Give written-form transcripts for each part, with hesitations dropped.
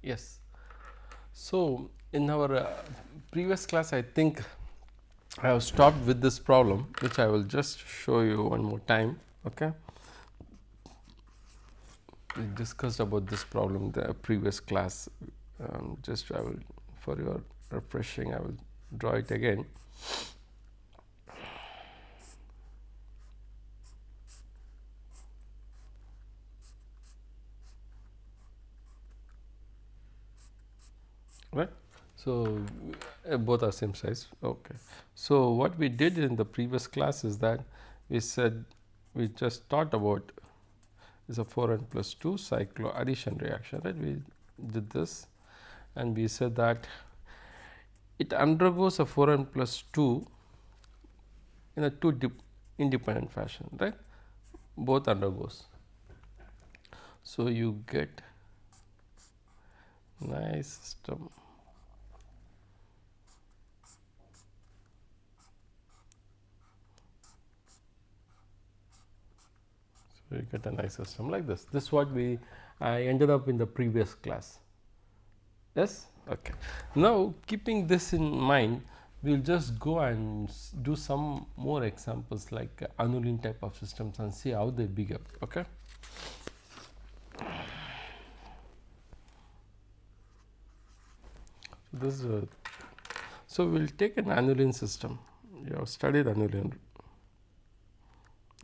Yes. So, in our previous class, I think I have stopped with this problem, which I will just show you one more time. Okay. We discussed about this problem in the previous class. Just I will, for your refreshing, I will draw it again. Right. So, both are same size. Okay. So, what we did in the previous class is that we said we just thought about is a 4n plus 2 cyclo addition reaction, right? We did this and we said that it undergoes a 4n plus 2 in a independent fashion, right? Both undergoes. So, you get nice system. So, you get a nice system like this. This is what I ended up in the previous class. Yes? Okay. Now, keeping this in mind, we will just go and do some more examples like aniline type of systems and see how they behave. Okay. So we will take an aniline system. You have studied aniline.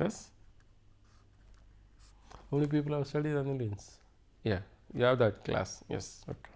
Yes? How many people have studied anilines? Yeah, you have that class. Yes. Okay.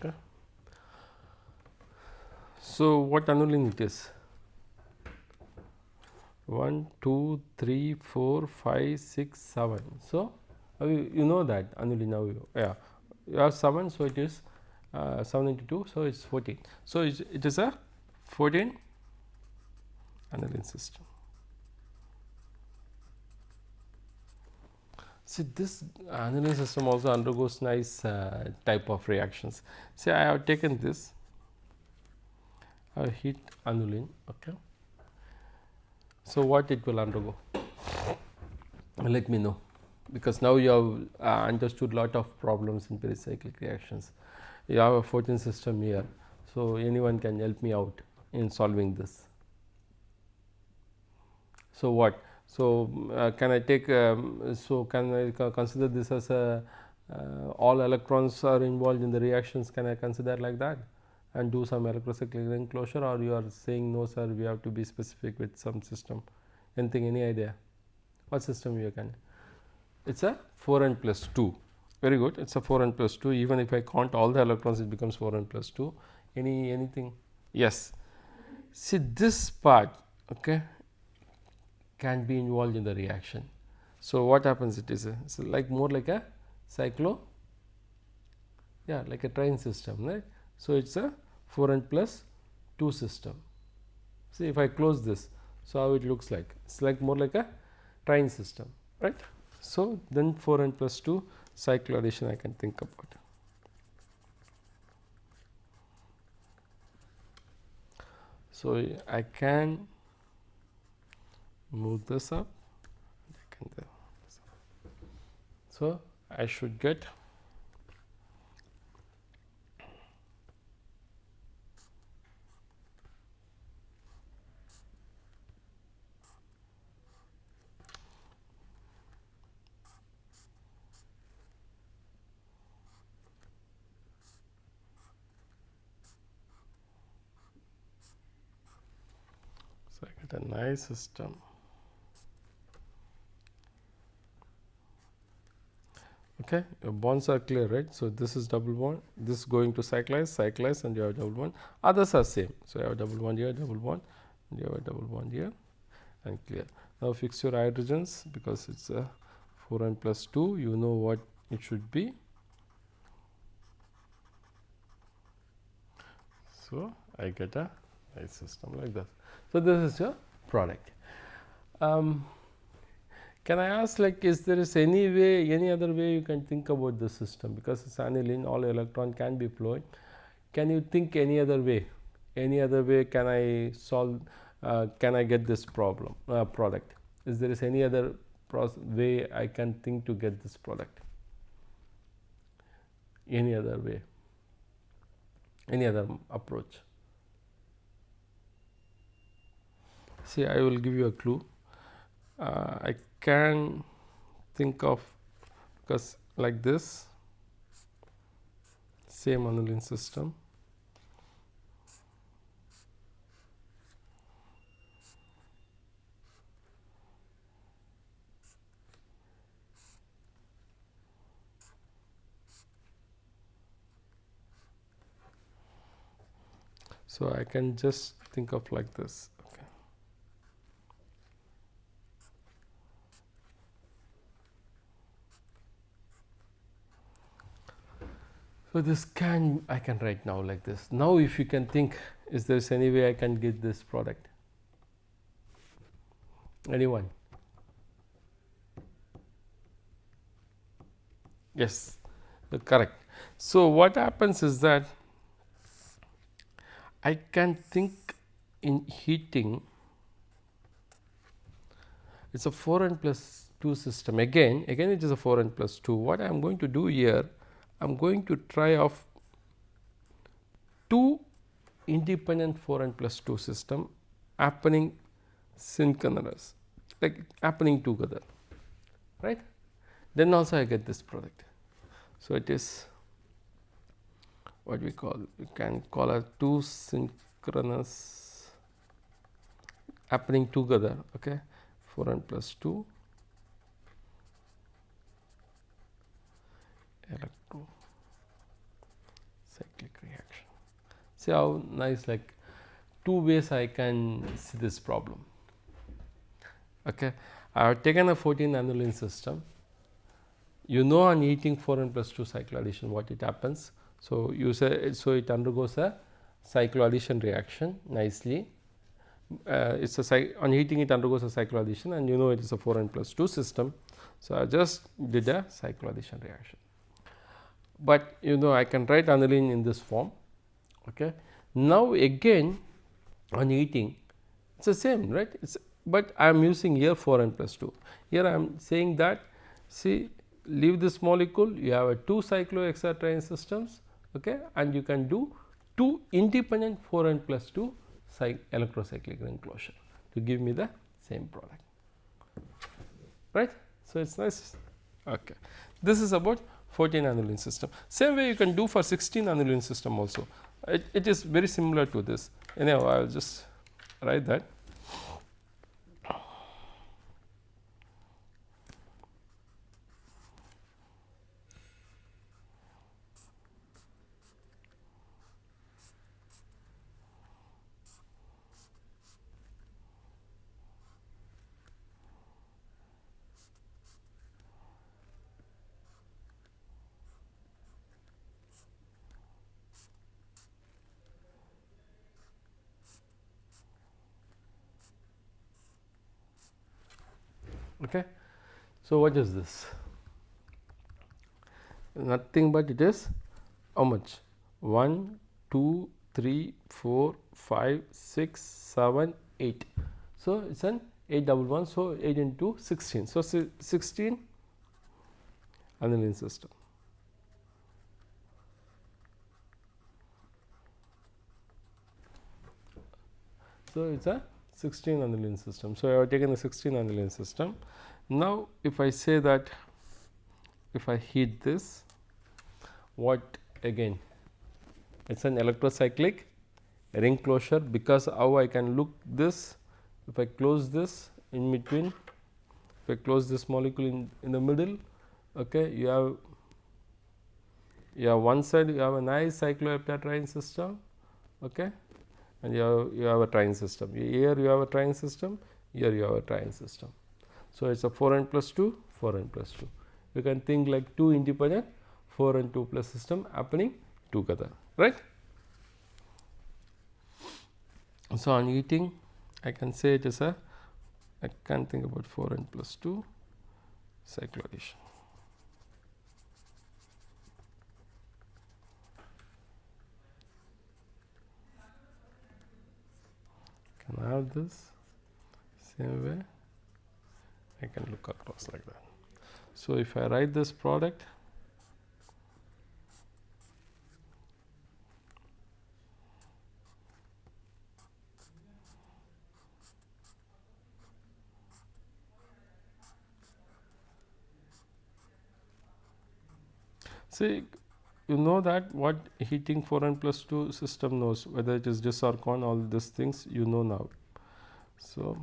Okay. So what aniline it is? 1, 2, 3, 4, 5, 6, 7. So you know that aniline now. Yeah, you have 7. So it is 7 into 2. So it's 14. So it is a 14 aniline system. See, this aniline system also undergoes nice type of reactions. See, I have taken this. I heat aniline. Okay. So what it will undergo? Let me know, because now you have understood lot of problems in pericyclic reactions. You have a 14 system here, so anyone can help me out in solving this. So what? So can I take? So can I consider this as a all electrons are involved in the reactions? Can I consider like that and do some electrocyclic ring closure, or you are saying no, sir? We have to be specific with some system. Anything? Any idea? What system you can? It's a 4n plus 2. Very good. It's a 4n plus 2. Even if I count all the electrons, it becomes 4n plus 2. Anything? Yes. See, this part, okay, can be involved in the reaction. So what happens? It is like more like a cyclo, yeah, like a train system, right? So it's a 4n plus 2 system. See, if I close this, so how it looks like? It's like more like a train system, right? So then 4n plus 2 cyclo addition I can think about. So I can move this up. So I should get a nice system. Okay, your bonds are clear, right? So this is double bond, this is going to cyclize, and you have double bond. Others are same. So you have double bond here, double bond, and you have a double bond here, and clear. Now fix your hydrogens, because it's a 4n plus 2. You know what it should be. So, I get a nice system like this. So, this is your product. Can I ask, like, is there is any way, any other way you can think about the system, because it's aniline, all electron can be flowing. Can you think any other way? Any other way can I solve, can I get this problem, product? Is there is any other way I can think to get this product? Any other way? Any other approach? See, I will give you a clue. I can think of, because like this, same aniline system. So, I can just think of like this. Okay. So, this can, I can write now like this. Now, if you can think, is there any way I can get this product? Anyone? Yes, correct. So, what happens is that I can think in heating, it is a 4n plus 2 system. Again it is a 4n plus 2. What I am going to do here, I am going to try off 2 independent 4n plus 2 system happening synchronous, like happening together, right. Then also I get this product. So, it is what we call, you can call as 2 synchronous happening together, okay, 4n plus 2 electrocyclic reaction. See how nice, like 2 ways I can see this problem. Okay. I have taken a 14 aniline system. You know, on heating 4n plus 2 cycloaddition what it happens. So, you say, so it undergoes a cycloaddition reaction nicely. It's a on heating it undergoes a cycloaddition, and you know it is a 4n plus 2 system. So, I just did a cycloaddition reaction, but you know I can write aniline in this form. Okay. Now, again on heating it is the same, right. It's, but I am using here 4n plus 2. Here I am saying that, see, leave this molecule, you have a 2 cyclohexatriene systems, okay, and you can do 2 independent 4n plus 2 electrocyclic ring closure to give me the same product, right. So, it is nice. Okay. This is about 14 aniline system. Same way you can do for 16 aniline system also. It is very similar to this. Anyhow, I will just write that. Okay. So, what is this? Nothing but it is how much? 1, 2, 3, 4, 5, 6, 7, 8. So, it is an 811. So, 8 into 16. So, 16 aniline system. So, it is a 16 aniline system. So, I have taken a 16 aniline system. Now, if I say that if I heat this, what again? It is an electrocyclic ring closure, because how I can look this, if I close this in between, if I close this molecule in the middle, okay, you have one side you have a nice cycloheptatriene system, okay, and you have a triene system. Here you have a triene system, here you have a triene system. So, it is a 4n plus 2, 4n plus 2. You can think like 2 independent 4n 2 plus system happening together, right. So, on heating I can say it is a, I can think about 4n plus 2 cycle addition. Can I have this same way? I can look across like that. So, if I write this product, see, you know that what heating 4n plus 2 system knows, whether it is dis or con, all these things you know now. So,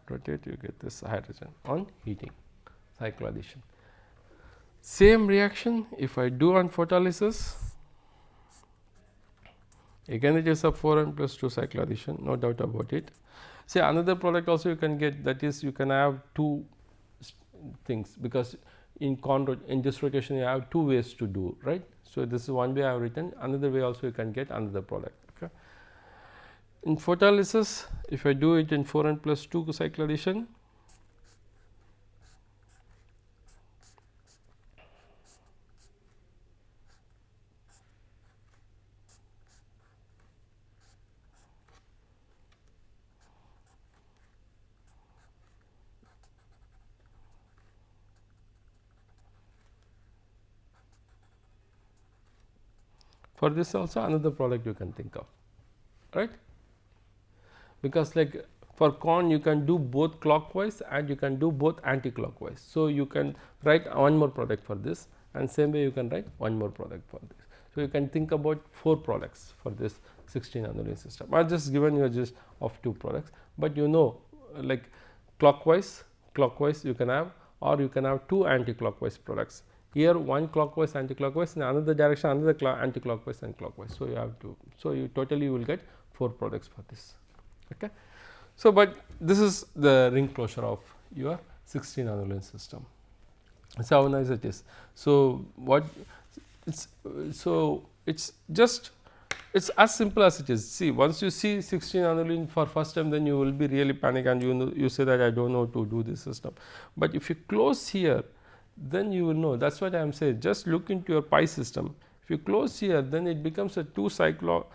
rotate, you get this hydrogen on heating, cycle addition. Same reaction if I do on photolysis, again it is a 4n plus 2 cycle addition, no doubt about it. See, another product also you can get, that is you can have two things, because in this rotation you have two ways to do, right. So, this is one way I have written, another way also you can get another product. Okay. In photolysis, if I do it in 4n plus 2 cycle addition, for this also another product you can think of, right. Because like for con you can do both clockwise and you can do both anti-clockwise. So, you can write one more product for this, and same way you can write one more product for this. So, you can think about 4 products for this 16 aniline system. I have just given you a gist of 2 products, but you know like clockwise you can have, or you can have 2 anti-clockwise products. Here one clockwise anti-clockwise, in another direction another anti-clockwise and clockwise. So, you have to, so you totally will get 4 products for this. Okay. So, but this is the ring closure of your 16 aniline system. So, how nice it is. So, what it's, so it's just, it's as simple as it is. See, once you see 16 aniline for first time, then you will be really panic and you know, you say that I do not know to do this system. But if you close here, then you will know. That is what I am saying, just look into your pi system. If you close here, then it becomes a 2 cyclo,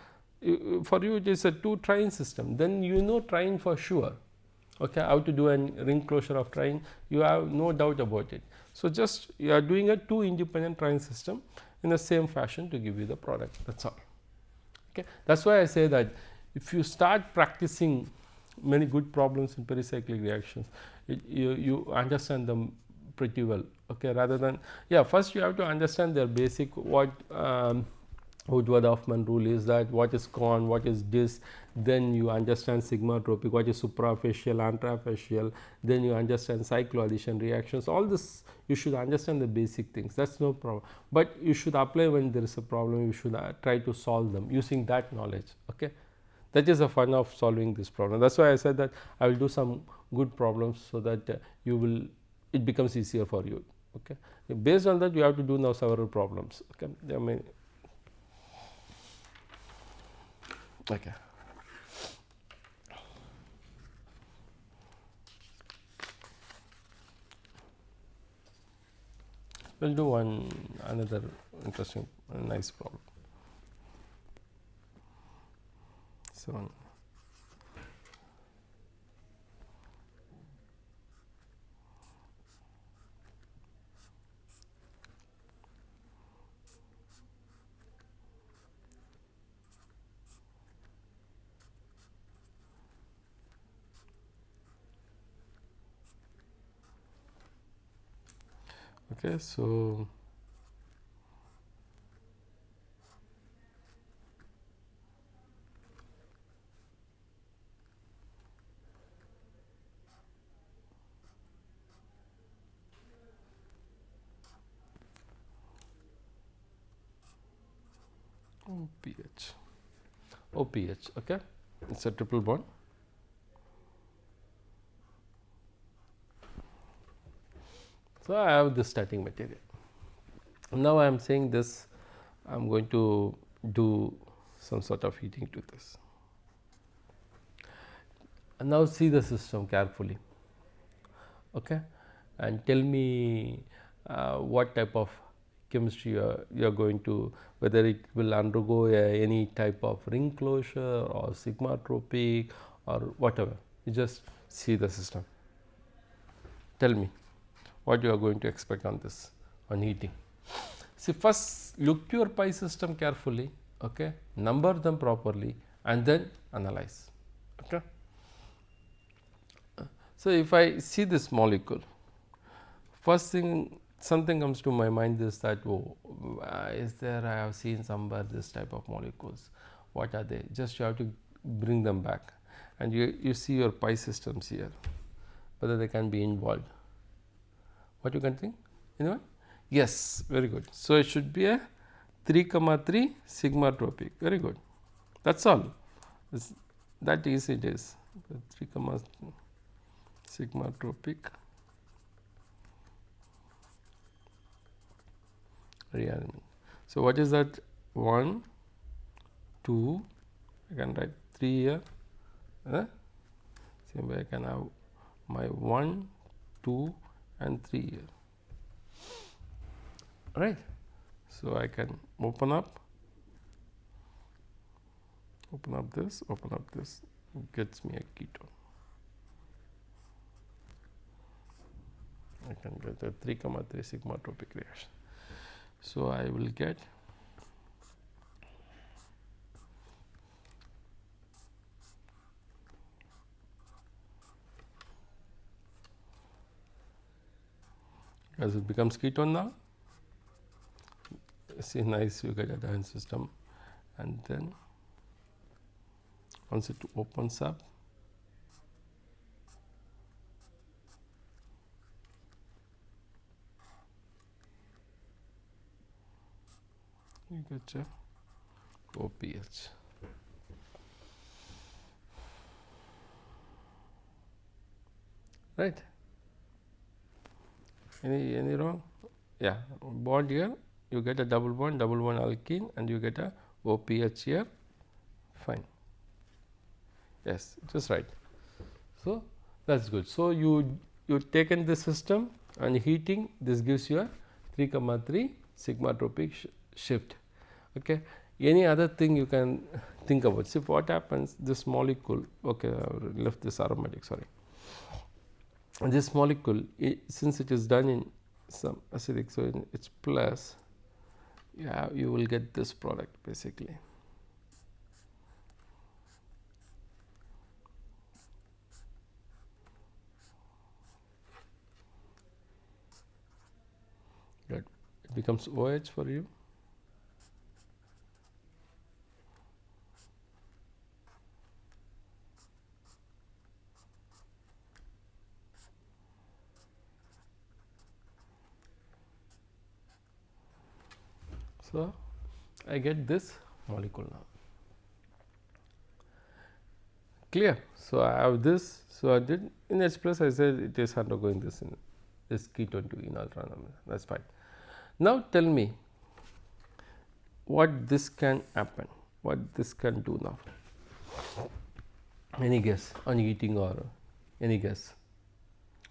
for you it is a 2 trine system, then you know trine for sure. Okay, how to do a ring closure of trine, you have no doubt about it. So, just you are doing a 2 independent trine system in the same fashion to give you the product, that is all. Okay. That is why I say that if you start practicing many good problems in pericyclic reactions, you understand them pretty well. Okay, rather than, yeah, first you have to understand their basic, what Woodward-Hoffman rule is, that what is con, what is dis, then you understand sigmatropic, what is suprafacial, antrafacial, then you understand cycloaddition reactions, all this you should understand the basic things, that is no problem. But you should apply when there is a problem, you should try to solve them using that knowledge. Okay. That is the fun of solving this problem. That is why I said that I will do some good problems, so that you will, it becomes easier for you. Okay. Based on that, you have to do now several problems. Okay. I mean, okay. We will do another interesting, nice problem. So, okay, so OPH, okay, it is a triple bond. So, I have this starting material. Now, I am saying this, I am going to do some sort of heating to this. And now see the system carefully, okay, and tell me what type of chemistry you are going to, whether it will undergo any type of ring closure or sigmatropic or whatever. You just see the system. Tell me what you are going to expect on this, on heating. See, first look your pi system carefully, okay, number them properly and then analyze, okay. So, if I see this molecule, first thing something comes to my mind is that, oh, is there, I have seen somewhere this type of molecules, what are they? Just you have to bring them back and you see your pi systems here, whether they can be involved. What you can think? Anyone? Yes, very good. So, it should be a 3,3 sigmatropic, very good. That is all. That easy it is. 3, sigmatropic rearrangement. So, what is that? 1, 2, I can write 3 here. Same way I can have my 1, 2 and 3 here, right. So, I can open up this, gets me a ketone. I can get a 3,3 sigmatropic reaction. So, I will get as it becomes ketone now. See, nice, you get a diene system, and then once it opens up, you get a OPH. Right? Any wrong? Yeah, bond here, you get a double bond alkene, and you get a OPH here. Fine. Yes, just right. So, that is good. So, you taken this system and heating, this gives you a 3,3 sigmatropic shift. Okay. Any other thing you can think about? See what happens, this molecule, okay, I left this aromatic, sorry. And this molecule, since it is done in some acidic, so it's plus, yeah, you will get this product basically. Good. It becomes OH for you. So, I get this molecule now. Clear? So, I have this. So, I did in H plus, I said it is undergoing this in this ketone to enol transaminase. That is fine. Now, tell me what this can happen, what this can do now. Any guess on heating or any guess?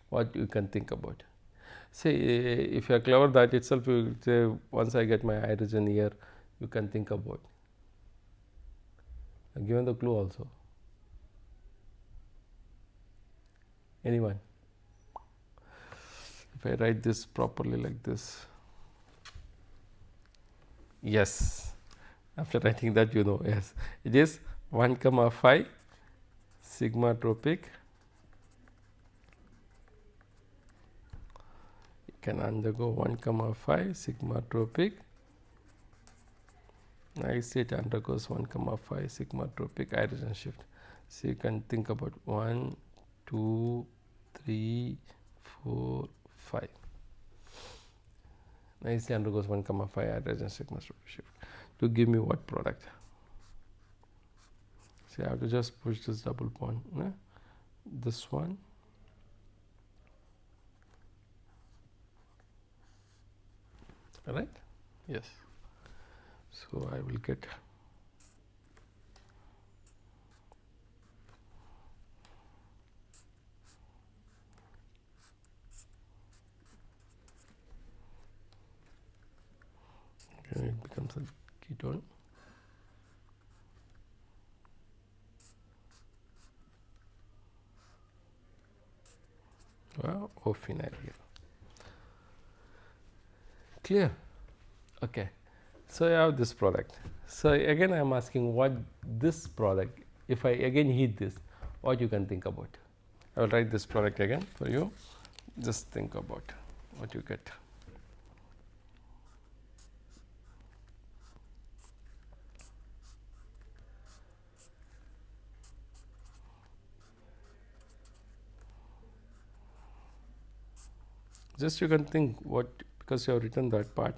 What you can think about? Say, if you are clever, that itself you say, once I get my hydrogen here, you can think about. I have given the clue also. Anyone? If I write this properly like this, yes. After writing that, you know, yes, it is 1,5 sigmatropic. Can undergo 1,5 sigmatropic. Nicely it undergoes 1,5 sigmatropic hydrogen shift. So, you can think about 1, 2, 3, 4, 5. Nicely undergoes 1,5 hydrogen sigmatropic shift to give me what product? See, I have to just push this double bond, this one. Right? Yes. So, I will get O phenyl here. Clear? Okay. So, I have this product. So, again I am asking what this product, if I again heat this, what you can think about. I will write this product again for you. Just think about what you get. Just you can think what, because you have written that part.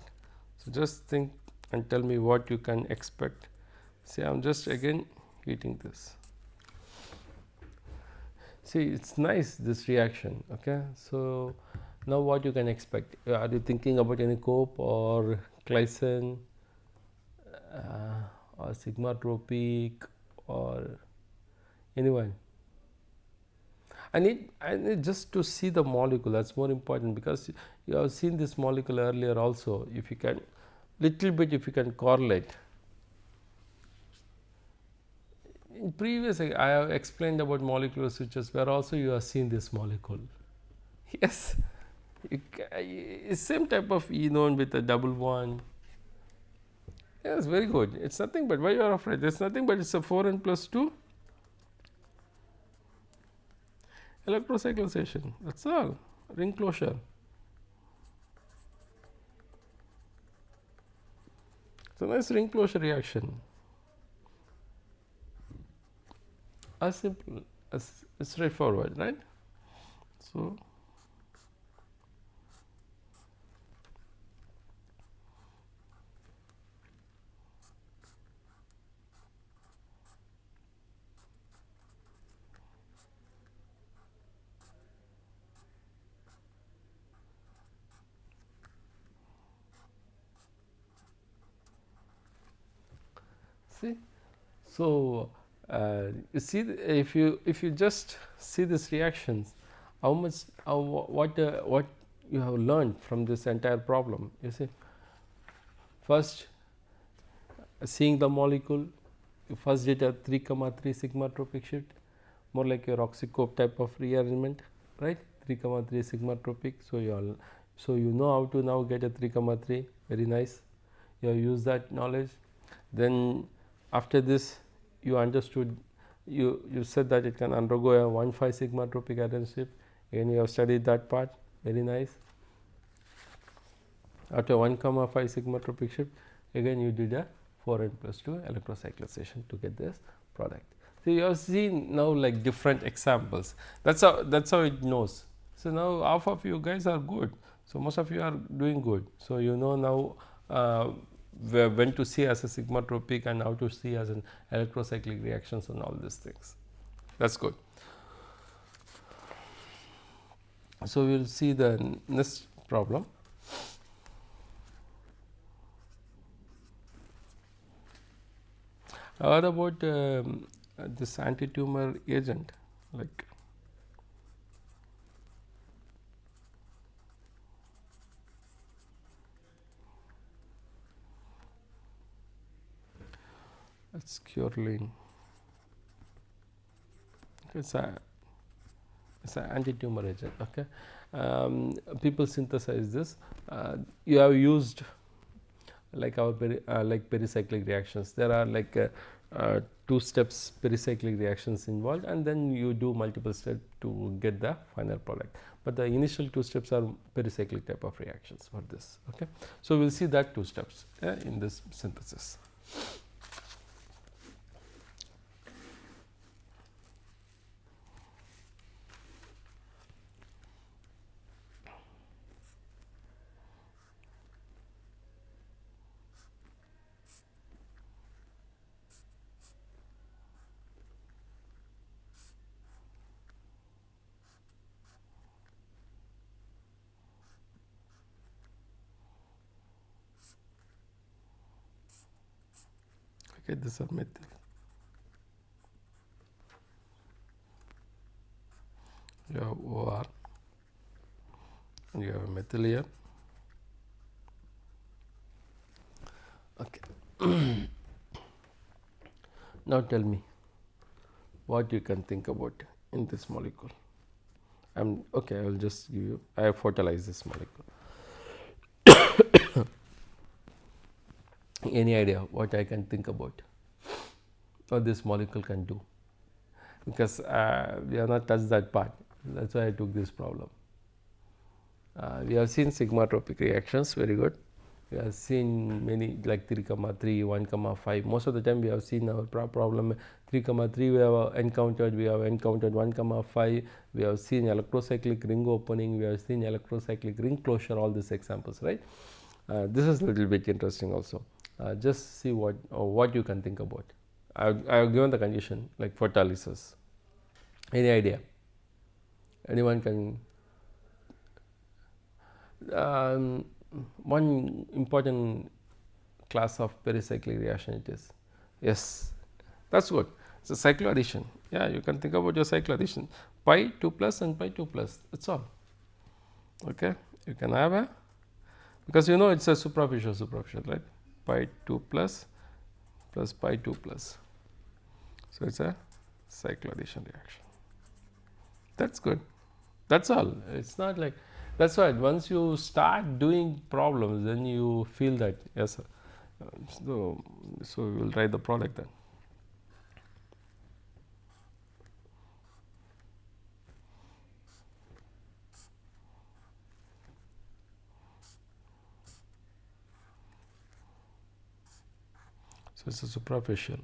So, just think and tell me what you can expect. See, I am just again heating this. See, it is nice this reaction. Okay. So, now what you can expect? Are you thinking about any cope or Glycine or Sigmatropic or anyone? I need just to see the molecule. That's more important, because you have seen this molecule earlier also. If you can little bit, if you can correlate. In previous I have explained about molecular switches where also you have seen this molecule. Yes, it's same type of enone with a double bond. Yes, very good. It's nothing but, why you are afraid? It's nothing but it's a 4n plus 2 electrocyclization. That's all. Ring closure. It's a nice ring closure reaction. As simple as straightforward, right? So, see, so you see, if you just see these reactions, how much what you have learned from this entire problem. You see, first seeing the molecule, you first did a 3,3 sigmatropic shift, more like your oxycope type of rearrangement, right? 3,3 sigmatropic. So you know how to now get a 3,3. Very nice. You have used that knowledge. Then after this, you understood, you said that it can undergo a 1,5 sigmatropic iron shift. Again, you have studied that part. Very nice. After 1,5 sigmatropic shift, again you did a 4n plus 2 electrocyclization to get this product. So you have seen now like different examples. That's how it knows. So now half of you guys are good. So most of you are doing good. So you know now when to see as a sigmatropic and how to see as an electrocyclic reactions and all these things. That's good. So we will see the next problem. What about this anti-tumor agent, like it's curline. It's an anti-tumor agent. Okay, people synthesize this. You have used like our like pericyclic reactions. There are like 2 steps pericyclic reactions involved, and then you do multiple steps to get the final product. But the initial 2 steps are pericyclic type of reactions for this. Okay, so we will see that 2 steps in this synthesis. Okay, this is methyl. You have OR and you have a methyl here. Okay. Now tell me what you can think about in this molecule. okay, I will just give you, I have photolyzed this molecule. Any idea what I can think about what this molecule can do? Because we have not touched that part, that is why I took this problem. We have seen sigmatropic reactions, very good. We have seen many like 3,3, 1,5. Most of the time we have seen our problem 3,3 we have encountered 1,5. We have seen electrocyclic ring opening, we have seen electrocyclic ring closure, all these examples, right? This is a little bit interesting also. Just see what you can think about. I have given the condition like photolysis. Any idea? Anyone can? One important class of pericyclic reaction it is. Yes, that is good. It is a cycloaddition. Yeah, you can think about your cycloaddition. Pi 2 plus and pi 2 plus, that is all. Okay, you can have a, because you know it is a superficial, right? Pi 2 plus pi 2 plus. So, it is a cycloaddition reaction. That is good. That is all. It is not like, that is why once you start doing problems, then you feel that, yes, sir. So we will write the product then. So, it is a superficial.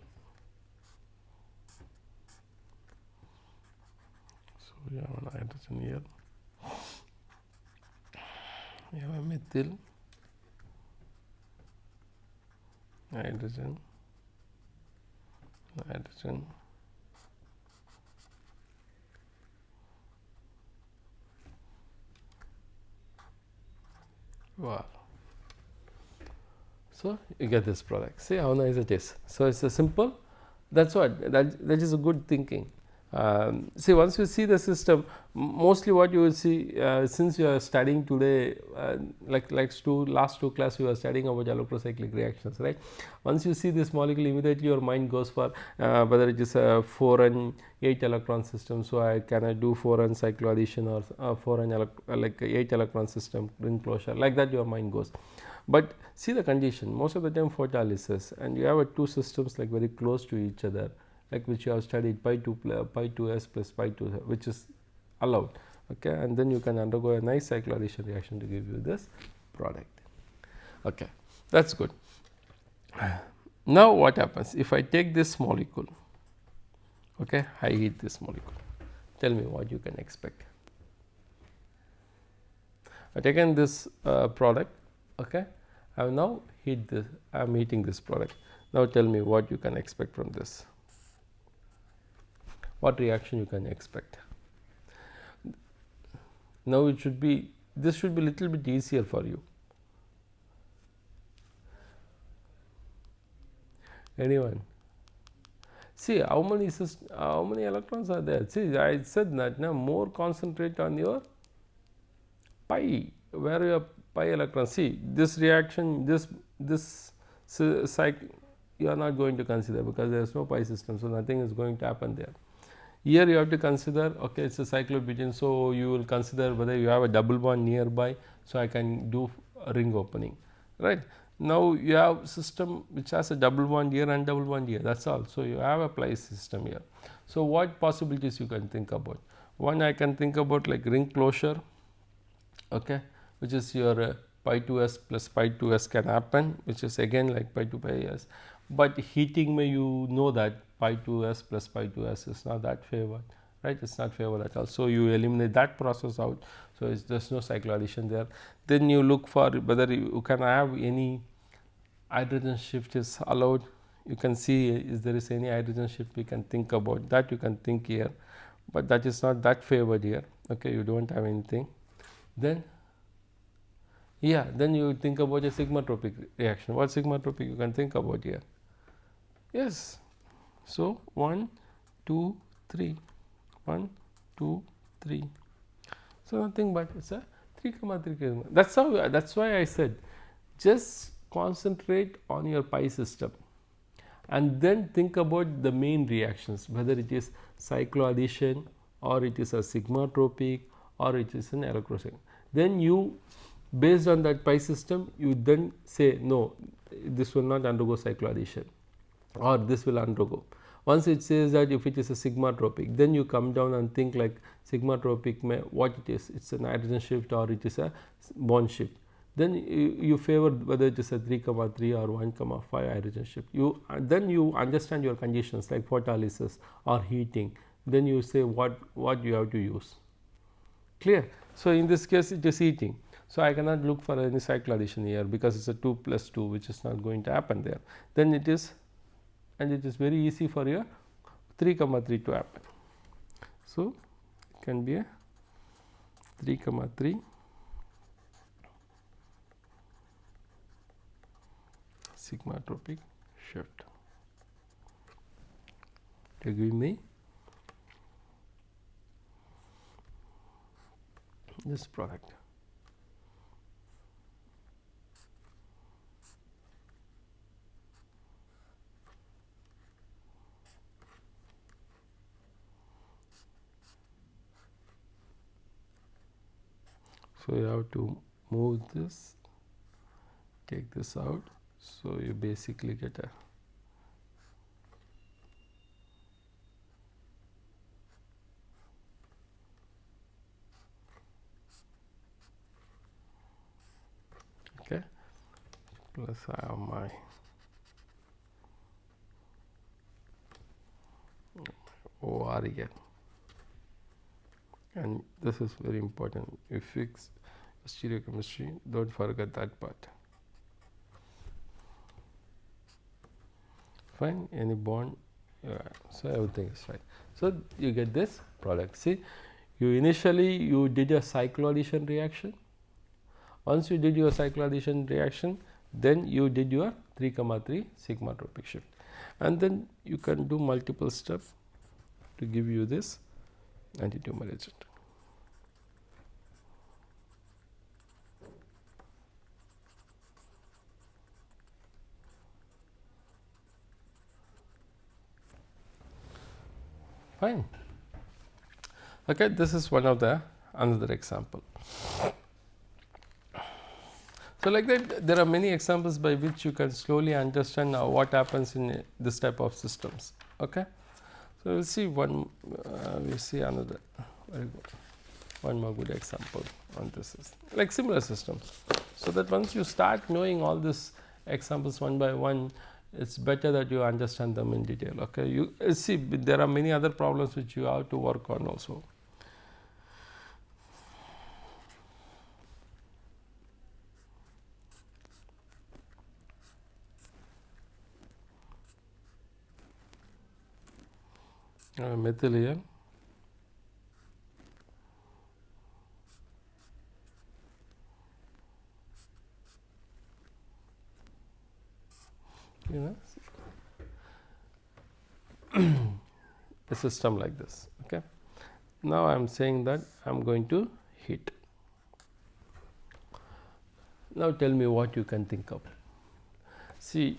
So, we have an hydrogen here. We have a methyl, hydrogen, wow. So, you get this product. See how nice it is. So, it is a simple, that is what, that is a good thinking. See, once you see the system, mostly what you will see, since you are studying today, like last two class you are studying about electrocyclic reactions, right? Once you see this molecule, immediately your mind goes for whether it is a 4 and 8 electron system. So, I do 4 and cycloaddition, or 4 and like 8 electron system, ring closure, like that your mind goes. But see the condition, most of the time photolysis, and you have two systems like very close to each other, like which you have studied pi 2s plus pi 2, which is allowed, okay, and then you can undergo a nice cycloaddition reaction to give you this product. Okay, that is good. Now, what happens if I take this molecule, okay, I heat this molecule, tell me what you can expect. I have taken this product, okay, I have now heat this, I am heating this product. Now, tell me what you can expect from this. What reaction you can expect? Now, it should be, this should be little bit easier for you. Anyone? See how many electrons are there? See, I said that now more concentrate on your pi, where your pi electrons. See this reaction, this cycle you are not going to consider because there is no pi system, so nothing is going to happen there. Here you have to consider, okay, it is a cyclobutane, so you will consider whether you have a double bond nearby, so I can do a ring opening, right. Now, you have system which has a double bond here and double bond here, that is all. So, you have a pi system here. So, what possibilities you can think about? One, I can think about like ring closure, okay, which is your pi 2s plus pi 2s can happen, which is again like pi 2 pi s, but heating may you know that pi 2s plus pi 2s is not that favored, right, it is not favored at all. So, you eliminate that process out. So, there is no cycloaddition there. Then you look for whether you can have any hydrogen shift is allowed. You can see if there is any hydrogen shift, we can think about that, you can think here, but that is not that favored here, okay, you do not have anything. Then yeah, then you think about a sigmatropic reaction. What sigmatropic you can think about here? Yes. So, 1, 2, 3, 1, 2, 3. So, nothing but it is a 3,3. That is why I said just concentrate on your pi system and then think about the main reactions, whether it is cycloaddition or it is a sigmatropic or it is an electrocyclic. Then you, based on that pi system, you then say no, this will not undergo cycloaddition or this will undergo. Once it says that if it is a sigmatropic, then you come down and think like sigmatropic what it is, it is an hydrogen shift or it is a bond shift. Then you favor whether it is a 3,3 or 1,5 hydrogen shift. Then you understand your conditions like photolysis or heating. Then you say what you have to use. Clear? So, in this case it is heating. So, I cannot look for any cycloaddition here because it is a 2 plus 2 which is not going to happen there. Then it is, and it is very easy for your 3,3 to happen. So, it can be a 3,3 sigmatropic shift to give me this product. So, you have to move this, take this out. So, you basically get a okay, plus I have my OR here, and this is very important. You fix stereochemistry, don't forget that part. Fine, any bond, so everything is right. So, you get this product. See, you initially you did a cycloaddition reaction. Once you did your cycloaddition reaction, then you did your 3,3 sigmatropic shift, and then you can do multiple steps to give you this antitumor agent. Fine. Okay, this is one of the another example. So, like that there are many examples by which you can slowly understand what happens in this type of systems. Okay. So, we will see one, we see another very good, one more good example on this is like similar systems. So, that once you start knowing all these examples one by one, it is better that you understand them in detail. Okay. You see there are many other problems which you have to work on also. Methyl here. You know, a system like this. Okay. Now, I am saying that I am going to heat. Now, tell me what you can think of. See,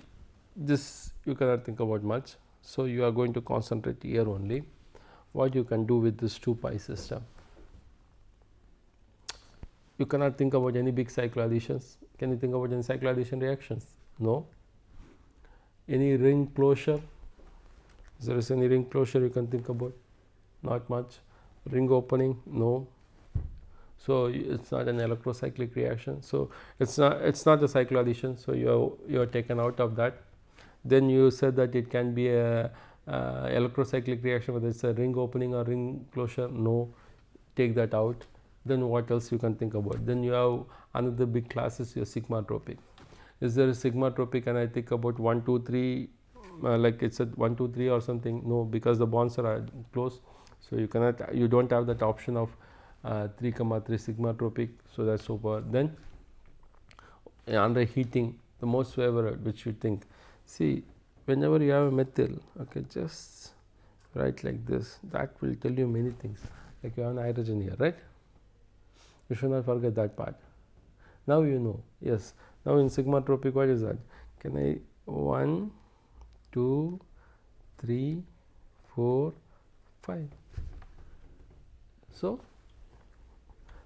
this you cannot think about much. So, you are going to concentrate here only. What you can do with this 2 pi system? You cannot think about any big cycloadditions. Can you think about any cycloaddition reactions? No. Any ring closure? Is there any ring closure you can think about? Not much. Ring opening? No. So, it is not an electrocyclic reaction. So, it is not a cycloaddition. So, you are taken out of that. Then you said that it can be a electrocyclic reaction, whether it is a ring opening or ring closure. No, take that out. Then what else you can think about? Then you have another big class is your sigmatropic. Is there a sigmatropic and I think about 1, 2, 3 like it is a 1, 2, 3 or something? No, because the bonds are close. So, you cannot, you do not have that option of 3, 3 sigmatropic. So, that is over. Then under heating, the most favorite which you think. See, whenever you have a methyl, okay, just write like this, that will tell you many things. Like you have an hydrogen here, right? You should not forget that part. Now you know, yes. Now in sigmatropic, what is that? Can I 1, 2, 3, 4, 5. So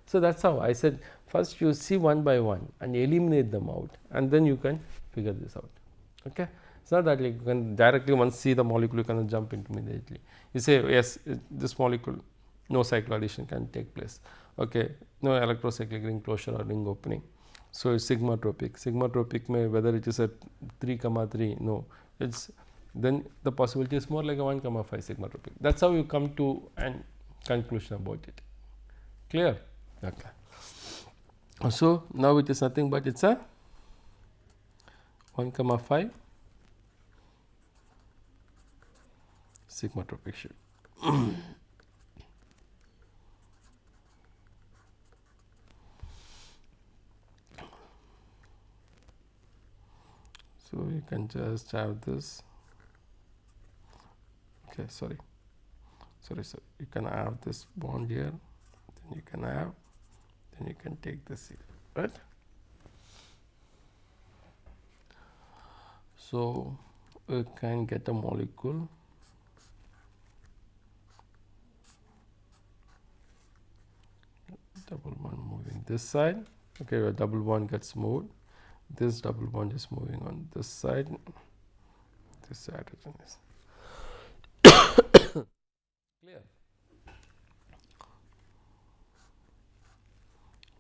So that's how I said first you see one by one and eliminate them out, and then you can figure this out. Okay, it's not that like you can directly once see the molecule you can jump into immediately. You say yes, this molecule no cycloaddition can take place. Okay, no electrocyclic ring closure or ring opening. So it's sigmatropic. Sigmatropic may whether it is a 3,3, no, it's then the possibility is more like a 1,5 sigmatropic. That's how you come to an conclusion about it. Clear? Okay. So now it is nothing but it's a 1,5 sigmatropic shape. So you can just have this. Okay, sorry. You can have this bond here, then you can have, then you can take this here, right? So we can get a molecule double bond moving this side. Okay, where double bond gets moved, this double bond is moving on this side. This hydrogen is clear.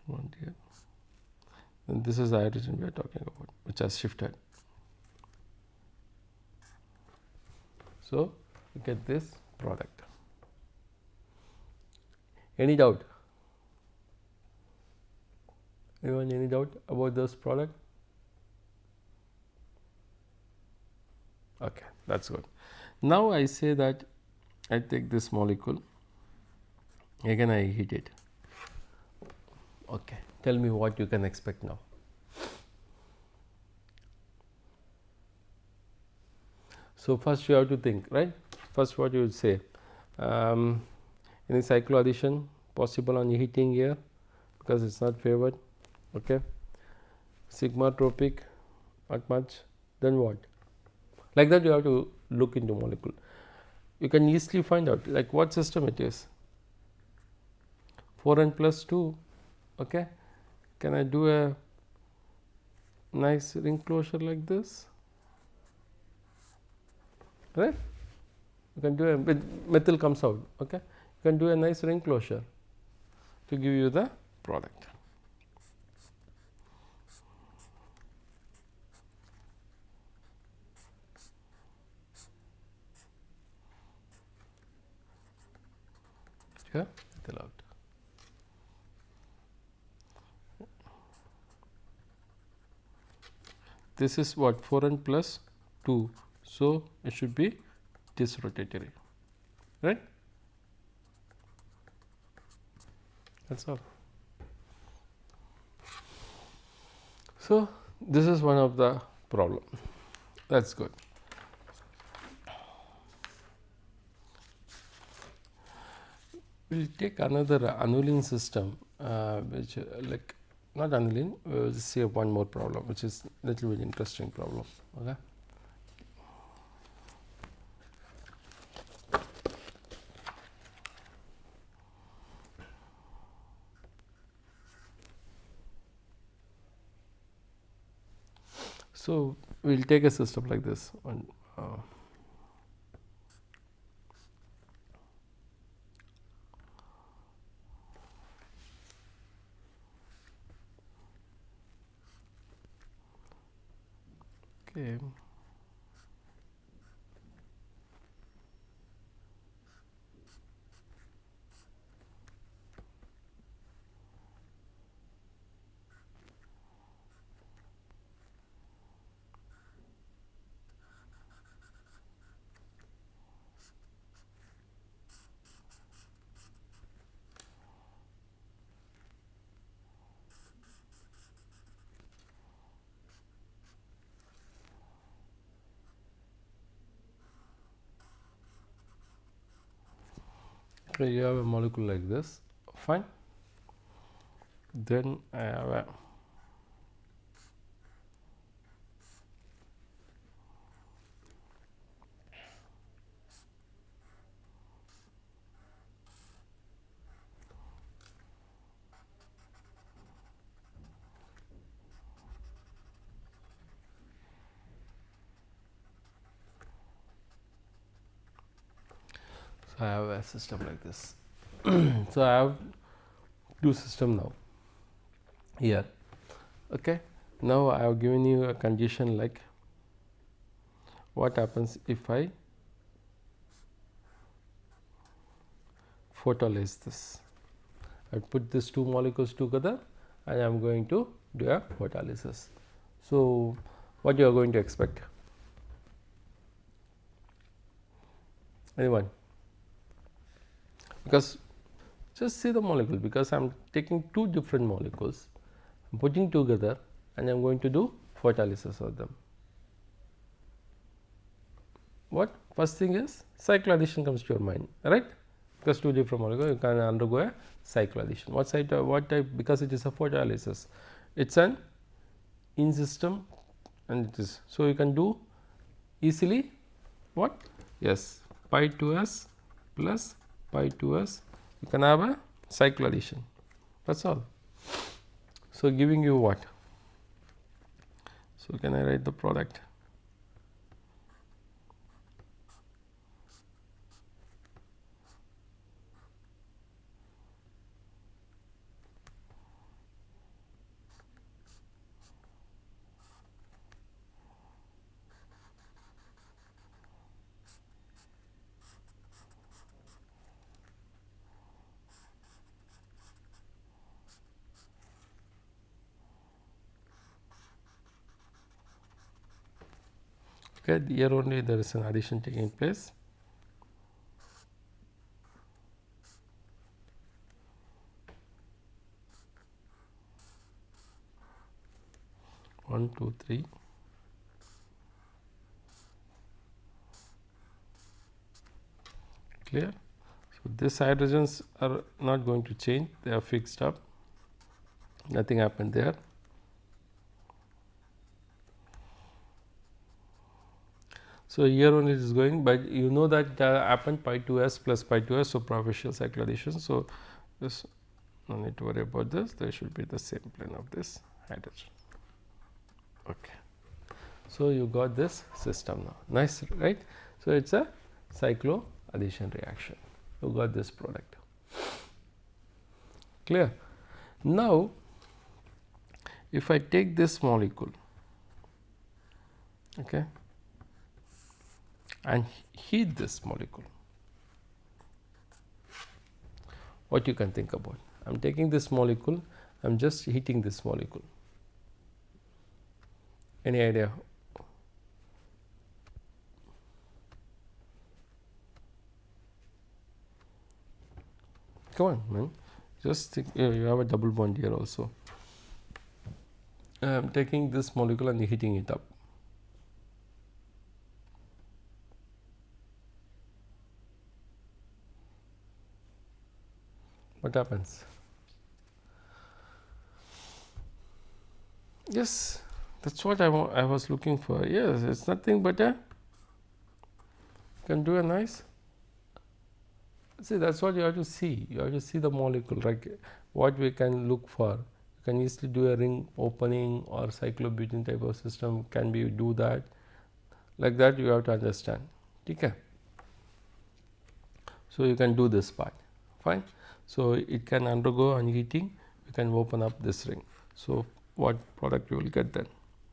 One here. And this is the hydrogen we are talking about, which has shifted. So you get this product. Any doubt? Anyone any doubt about this product? Okay, that's good. Now I say that I take this molecule, again I heat it. Okay, tell me what you can expect now. So first you have to think, right? First what you would say, any cycloaddition possible on heating here because it's not favored. Okay, sigmatropic, not much. Then what? Like that you have to look into molecule. You can easily find out like what system it is. 4n plus 2. Okay, can I do a nice ring closure like this? Right? You can do a methyl comes out. Okay, you can do a nice ring closure to give you the product. Yeah, methyl out. This is what 4n plus 2, so it should be disrotatory, right? That's all. So this is one of the problem. That's good. We'll take another annealing system, which like not annealing. We'll see one more problem, which is little bit interesting problem. Okay. So we'll take a system like this one. Okay. So you have a molecule like this, fine. Then I have a I have a system like this. So I have two system now here. Okay, now I have given you a condition like what happens if I photolyze this. I put these two molecules together and I am going to do a photolysis. So what you are going to expect? Anyone? Because just see the molecule, because I am taking two different molecules, I am putting together and I am going to do photolysis of them. What first thing is cycloaddition comes to your mind, right? Because two different molecules, you can undergo a cycloaddition. What type? Because it is a photolysis, it's an in system, and it is so you can do easily what? Yes, pi 2s plus pi 2s. You can have a cycloaddition. That's all. So giving you what? So can I write the product? Okay, here only there is an addition taking place. One, two, three. Clear? So these hydrogens are not going to change, they are fixed up, nothing happened there. So here only it is going, but you know that happened pi 2s plus pi 2s, so superficial cycloaddition. So this no need to worry about this, there should be the same plane of this hydrogen. Okay. So you got this system now, nice, right? So it's a cycloaddition reaction. You got this product. Clear? Now, if I take this molecule, okay, and heat this molecule, what you can think about? I am taking this molecule, I am just heating this molecule. Any idea? Come on, man. Just think, you have a double bond here also. I am taking this molecule and heating it up. What happens? Yes, that's what I was looking for. Yes, it's nothing but a can do a nice. See, that's what you have to see. You have to see the molecule, like what we can look for. You can easily do a ring opening or cyclobutene type of system. Can we do that? Like that, you have to understand. Okay. So you can do this part. Fine. So it can undergo unheating. You can open up this ring. So what product you will get then?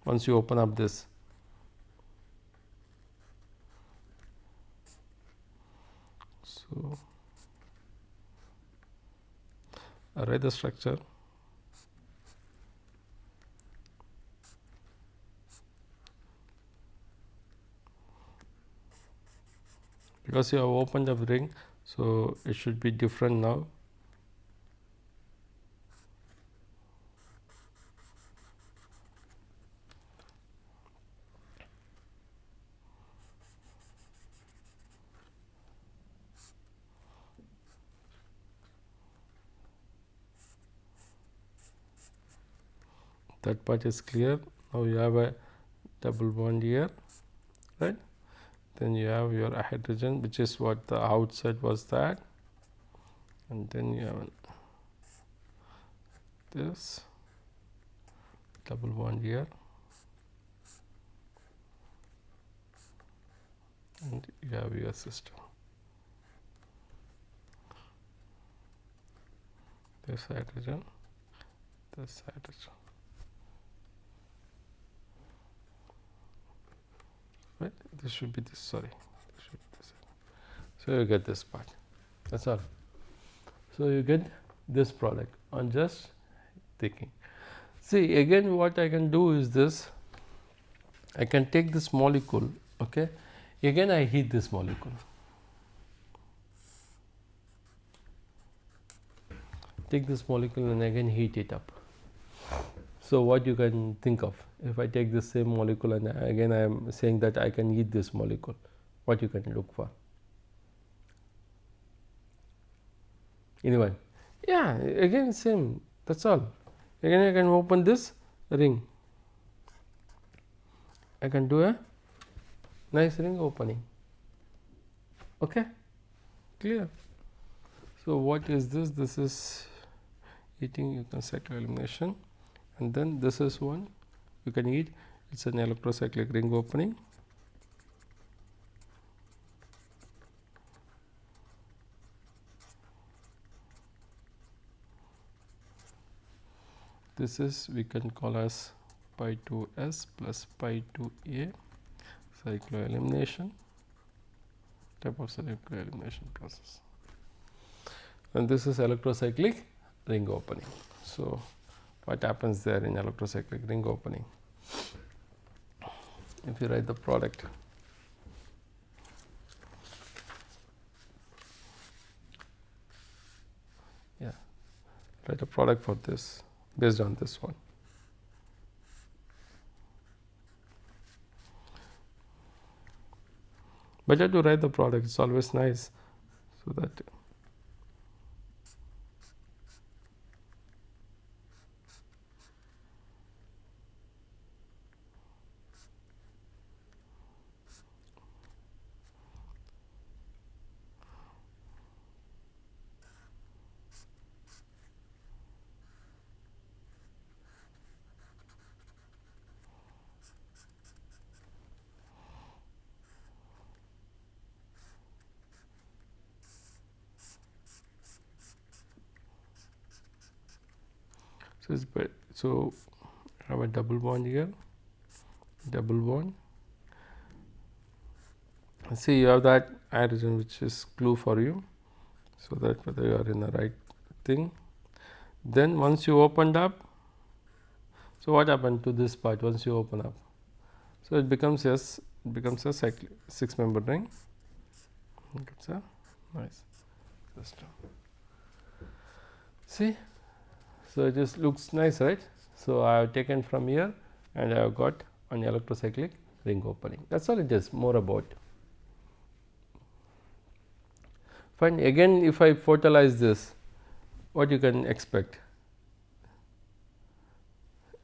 Once you open up this. So write the structure. Because you have opened the ring, so it should be different now. That part is clear. Now you have a double bond here, right? Then you have your hydrogen, which is what the outside was that, and then you have this double bond here, and you have your system. this hydrogen, this hydrogen. Right? This should be this. Sorry, this should be this. So you get this part. That's all. So you get this product on just thinking. See, again, what I can do is this. I can take this molecule. Okay. Again, I heat this molecule. Take this molecule and again heat it up. So what you can think of, if I take this same molecule and again I am saying that I can heat this molecule, what you can look for? Anyone? Yeah, again same, that's all. Again I can open this ring. I can do a nice ring opening. Okay, clear. So what is this? This is heating, you can cycle elimination, and then this is one you can heat. It's an electrocyclic ring opening. This is we can call as pi 2s plus pi 2a cycloelimination, type of cycloelimination process. And this is electrocyclic ring opening. So what happens there in electrocyclic ring opening? If you write the product, yeah, write a product for this based on this one. Better to write the product, it's always nice, so that so I have a double bond here, double bond. See, you have that hydrogen which is clue for you, so that whether you are in the right thing. Then once you opened up, so what happened to this part once you open up? So it becomes a 6-member ring. It's a nice system. See, so it just looks nice, right? So I have taken from here and I have got an electrocyclic ring opening. That's all it is, more about. Fine. Again, if I photolyze this, what you can expect?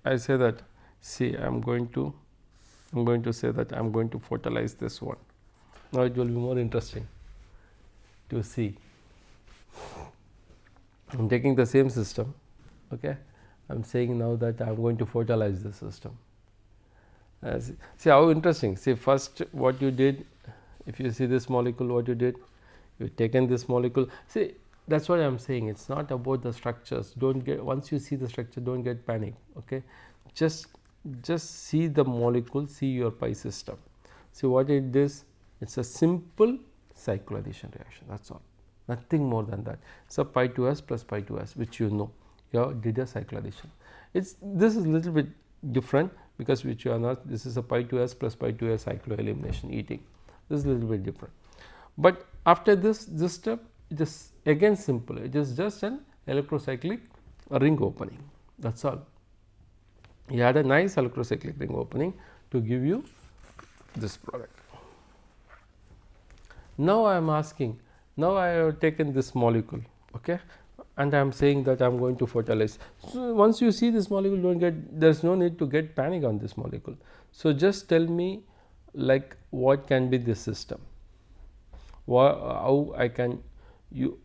I say that, see, I am going to say that I am going to photolyze this one. Now it will be more interesting to see. I am taking the same system, okay. I am saying now that I am going to photolyze the system. See how interesting. See, first what you did, if you see this molecule, what you did, you taken this molecule. See, that's what I am saying. It's not about the structures. Don't get, once you see the structure, don't get panic. Okay, just see the molecule, see your pi system. See what it is. It's a simple cycloaddition reaction. That's all. Nothing more than that. It's a pi 2s plus pi 2s, which you know. You did a cycloaddition. This is a little bit different because which you are not. This is a pi 2s plus pi 2s cycloelimination eating. This is a little bit different. But after this step, it is again simple. It is just an electrocyclic ring opening. That's all. You had a nice electrocyclic ring opening to give you this product. Now I am asking. Now I have taken this molecule, okay, and I am saying that I am going to photolyze. So once you see this molecule, don't get, there is no need to get panic on this molecule. So just tell me, like, what can be this system? How I can,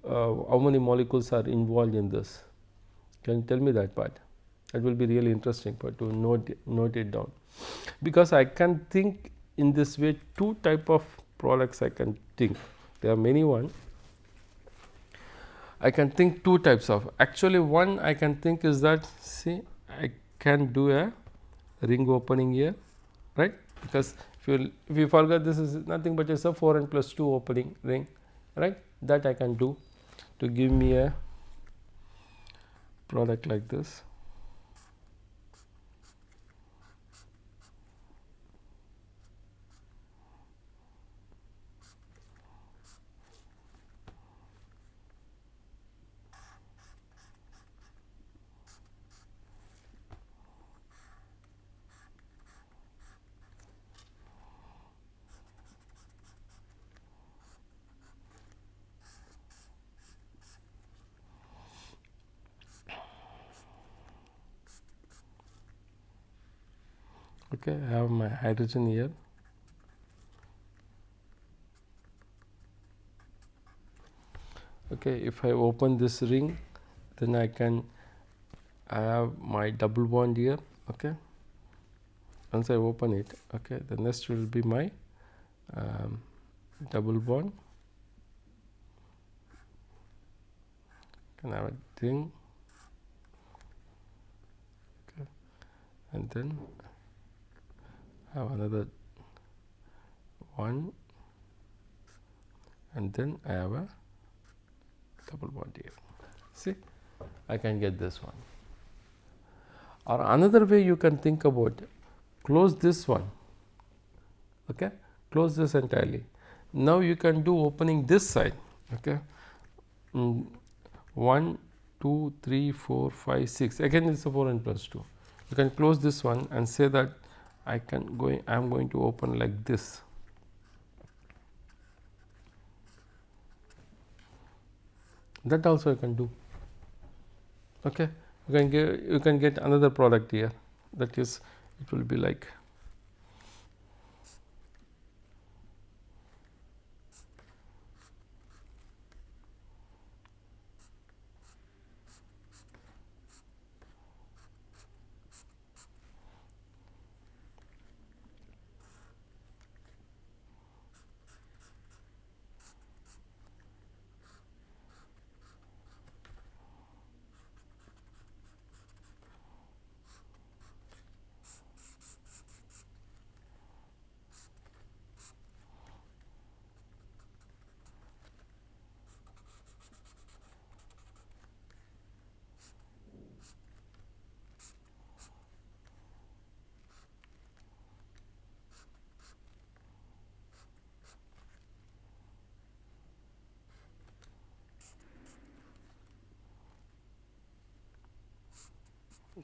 how many molecules are involved in this? Can you tell me that part? That will be really interesting part to note it down, because I can think in this way. Two type of products I can think. There are many one. I can think two types of, actually one I can think is that, see, I can do a ring opening here, right, because if you forget, this is nothing but it's a 4n plus 2 opening ring, right, that I can do to give me a product like this. Okay, I have my hydrogen here. Okay, if I open this ring, then I have my double bond here. Okay, once I open it, okay, the next will be my double bond. Can have a thing, okay, and then have another one, and then I have a double bond here. See, I can get this one. Or another way you can think about, close this one, okay, close this entirely. Now you can do opening this side, okay, 1, 2, 3, 4, 5, 6, again it's a 4n plus 2. You can close this one and say that I am going to open like this. That also you can do. Okay, you can get another product here, that is, it will be like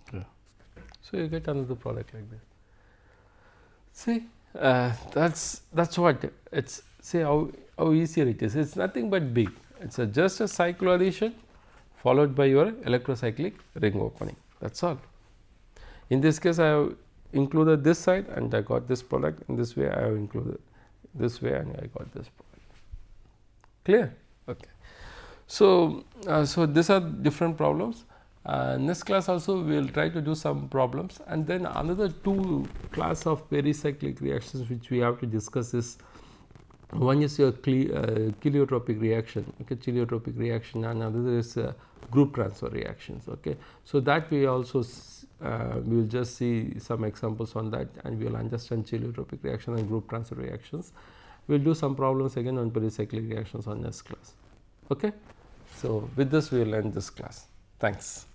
okay. So you get another product like this. See, that's what it's. See how easier it is. It's nothing but big. It's just a cycloaddition followed by your electrocyclic ring opening. That's all. In this case, I have included this side and I got this product. In this way, I have included this way and I got this product. Clear? Okay. So, so these are different problems. Next class also we will try to do some problems, and then another two class of pericyclic reactions which we have to discuss is, one is your heliotropic reaction, okay, heliotropic reaction, and another is group transfer reactions. Okay, so that we also we will just see some examples on that, and we will understand heliotropic reaction and group transfer reactions. We will do some problems again on pericyclic reactions on next class. Okay, so with this we will end this class. Thanks.